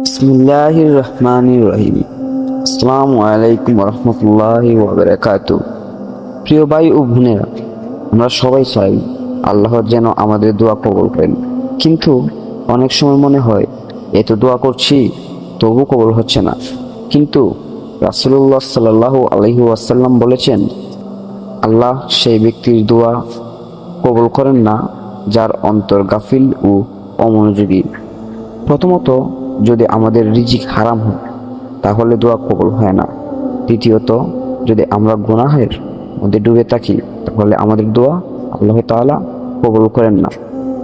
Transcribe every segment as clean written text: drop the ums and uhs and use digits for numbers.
বিসমিল্লাহির রহমানির রহিম। আসসালামু আলাইকুম রহমতুল্লাহি ওয়া বারাকাতুহু। প্রিয় ভাই ও বোনেরা, আমরা সবাই চাই আল্লাহর যেন আমাদের দোয়া কবুল করেন, কিন্তু অনেক সময় মনে হয় এত দোয়া করছি তবু কবুল হচ্ছে না। কিন্তু রাসূলুল্লাহ সাল্লাল্লাহু আলাইহি ওয়াসাল্লাম বলেছেন, আল্লাহ সেই ব্যক্তির দোয়া কবুল করেন না যার অন্তর গাফিল ও অমনোযোগী। প্রথমত, যদি আমাদের রিজিক হারাম হয় তাহলে দোয়া কবুল হয় না। দ্বিতীয়ত, যদি আমরা গুনাহের মধ্যে ডুবে থাকি তাহলে আমাদের দোয়া আল্লাহ তাআলা কবুল করেন না।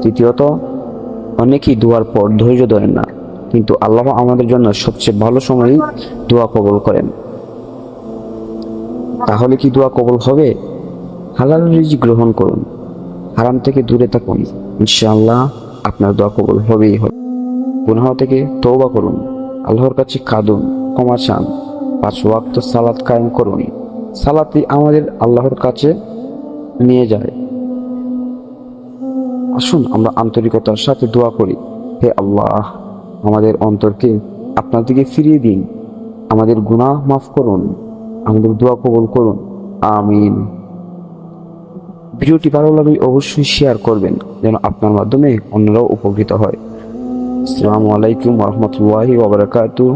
তৃতীয়ত, অনেকেই দোয়ার পর ধৈর্য ধরেন না, কিন্তু আল্লাহ আমাদের জন্য সবচেয়ে ভালো সময়ই দোয়া কবুল করেন। তাহলে কি দোয়া কবুল হবে? হালাল রিজিক গ্রহণ করুন, হারাম থেকে দূরে থাকুন, ইনশাআল্লাহ আপনার দোয়া কবুল হবেই হবে। গুনাহ থেকে তওবা করুন, আল্লাহর কাছে কাঁদুন, ক্ষমা চান, 5 ওয়াক্ত সালাত কায়েম করুন। সালাতই আমাদের আল্লাহর কাছে নিয়ে যায়। আসুন আমরা আন্তরিকতার সাথে দোয়া করি, হে আল্লাহ, আমাদের অন্তরকে আপনার দিকে ফিরিয়ে দিন, আমাদের গুনাহ মাফ করুন, আমাদের দোয়া কবুল করুন, আমিন। ভিডিওটি ভালো লাগলে অবশ্যই শেয়ার করবেন, যেন আপনার মাধ্যমে অন্যরাও উপকৃত হয়। আসসালামু আলাইকুম ওয়া রাহমাতুল্লাহি ওয়া বারাকাতুহু।